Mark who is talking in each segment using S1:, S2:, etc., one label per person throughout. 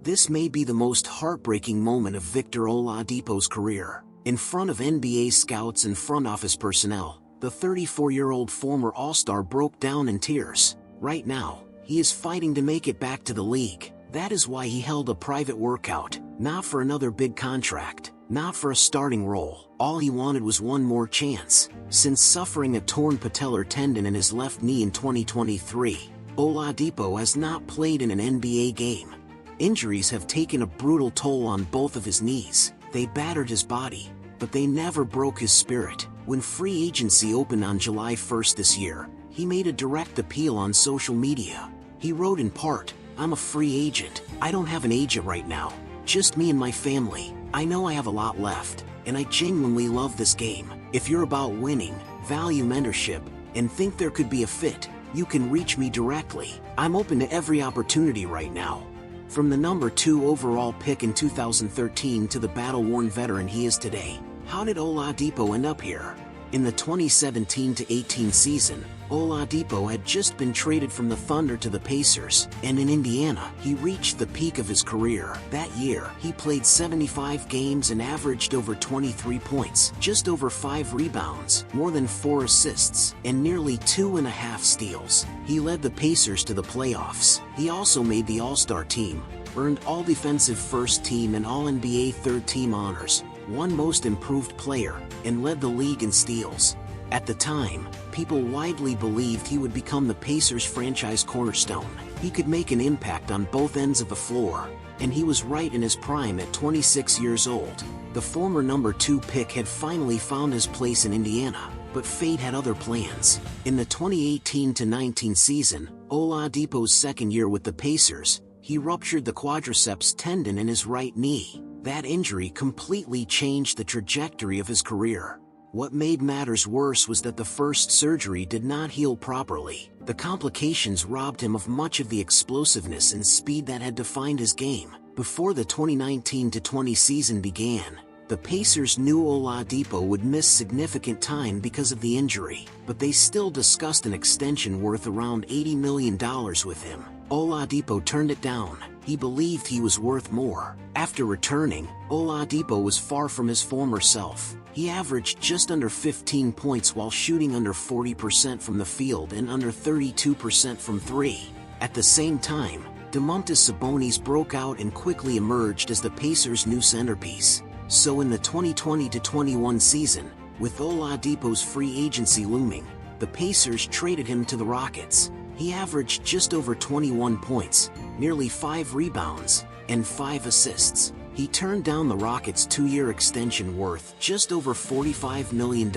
S1: This may be the most heartbreaking moment of Victor Oladipo's career. In front of NBA scouts and front office personnel, the 34-year-old former All-Star broke down in tears. Right now, he is fighting to make it back to the league. That is why he held a private workout, not for another big contract, not for a starting role. All he wanted was one more chance. Since suffering a torn patellar tendon in his left knee in 2023, Oladipo has not played in an NBA game. Injuries have taken a brutal toll on both of his knees. They battered his body, but they never broke his spirit. When free agency opened on July 1st this year, he made a direct appeal on social media. He wrote in part, "I'm a free agent. I don't have an agent right now. Just me and my family. I know I have a lot left, and I genuinely love this game. If you're about winning, value mentorship, and think there could be a fit, you can reach me directly. I'm open to every opportunity right now." From the number 2 overall pick in 2013 to the battle-worn veteran he is today, how did Oladipo end up here? In the 2017-18 season, Oladipo had just been traded from the Thunder to the Pacers, and in Indiana, he reached the peak of his career. That year, he played 75 games and averaged over 23 points, just over 5 rebounds, more than 4 assists, and nearly 2.5 steals. He led the Pacers to the playoffs. He also made the All-Star team, earned All-Defensive First Team and All-NBA Third Team honors, won Most Improved Player, and led the league in steals. At the time, people widely believed he would become the Pacers' franchise cornerstone. He could make an impact on both ends of the floor, and he was right in his prime at 26 years old. The former number 2 pick had finally found his place in Indiana, but fate had other plans. In the 2018-19 season, Oladipo's second year with the Pacers, he ruptured the quadriceps tendon in his right knee. That injury completely changed the trajectory of his career. What made matters worse was that the first surgery did not heal properly. The complications robbed him of much of the explosiveness and speed that had defined his game. Before the 2019-20 season began, the Pacers knew Oladipo would miss significant time because of the injury, but they still discussed an extension worth around $80 million with him. Oladipo turned it down. He believed he was worth more. After returning, Oladipo was far from his former self. He averaged just under 15 points while shooting under 40% from the field and under 32% from 3. At the same time, Domantas Sabonis broke out and quickly emerged as the Pacers' new centerpiece. So in the 2020-21 season, with Oladipo's free agency looming, the Pacers traded him to the Rockets. He averaged just over 21 points, nearly 5 rebounds, and 5 assists. He turned down the Rockets' 2-year extension worth just over $45 million,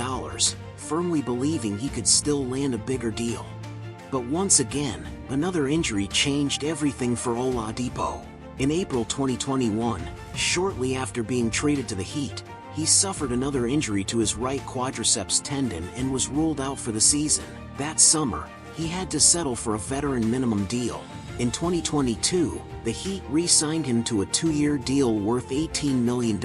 S1: firmly believing he could still land a bigger deal. But once again, another injury changed everything for Oladipo. In April 2021, shortly after being traded to the Heat, he suffered another injury to his right quadriceps tendon and was ruled out for the season. That summer, he had to settle for a veteran minimum deal. In 2022, the Heat re-signed him to a 2-year deal worth $18 million.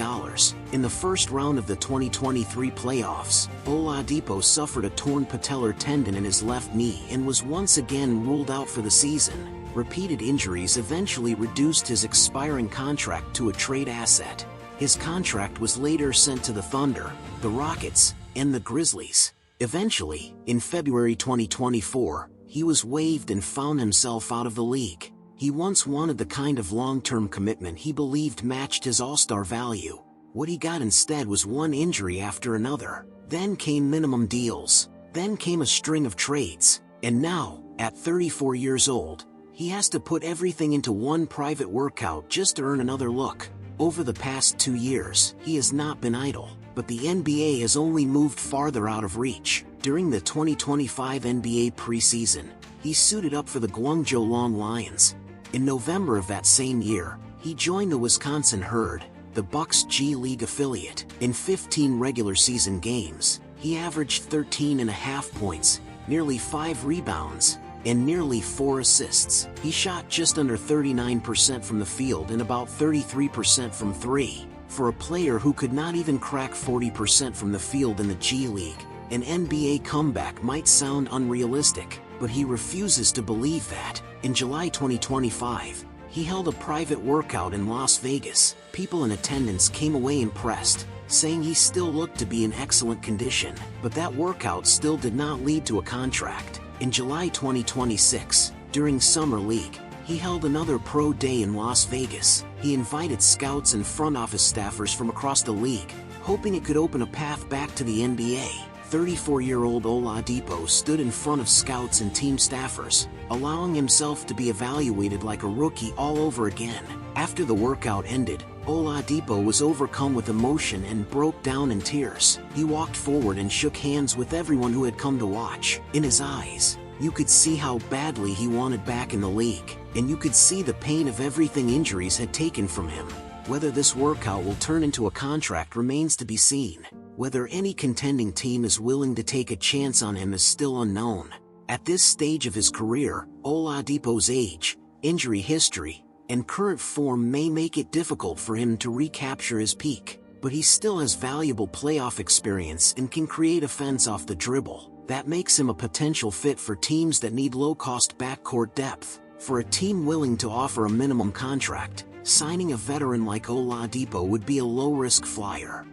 S1: In the first round of the 2023 playoffs, Oladipo suffered a torn patellar tendon in his left knee and was once again ruled out for the season. Repeated injuries eventually reduced his expiring contract to a trade asset. His contract was later sent to the Thunder, the Rockets, and the Grizzlies. Eventually, in February 2024, he was waived and found himself out of the league. He once wanted the kind of long-term commitment he believed matched his all-star value. What he got instead was one injury after another. Then came minimum deals. Then came a string of trades. And now, at 34 years old, he has to put everything into one private workout just to earn another look. Over the past 2 years, he has not been idle, but the NBA has only moved farther out of reach. During the 2025 NBA preseason, he suited up for the Guangzhou Long Lions. In November of that same year, he joined the Wisconsin Herd, the Bucks' G League affiliate. In 15 regular season games, he averaged 13.5 points, nearly 5 rebounds, and nearly 4 assists. He shot just under 39% from the field and about 33% from 3. For a player who could not even crack 40% from the field in the G League, an NBA comeback might sound unrealistic, but he refuses to believe that. In July 2025, He held a private workout in Las Vegas. People in attendance came away impressed, saying he still looked to be in excellent condition, but that workout still did not lead to a contract. In July 2026, during Summer League, he held another pro day in Las Vegas. He invited scouts and front office staffers from across the league, hoping it could open a path back to the NBA. 34-year-old Oladipo stood in front of scouts and team staffers, allowing himself to be evaluated like a rookie all over again. After the workout ended, Oladipo was overcome with emotion and broke down in tears. He walked forward and shook hands with everyone who had come to watch. In his eyes, you could see how badly he wanted back in the league, and you could see the pain of everything injuries had taken from him. Whether this workout will turn into a contract remains to be seen. Whether any contending team is willing to take a chance on him is still unknown. At this stage of his career, Oladipo's age, injury history, and current form may make it difficult for him to recapture his peak, but he still has valuable playoff experience and can create offense off the dribble. That makes him a potential fit for teams that need low-cost backcourt depth. For a team willing to offer a minimum contract, signing a veteran like Oladipo would be a low-risk flyer.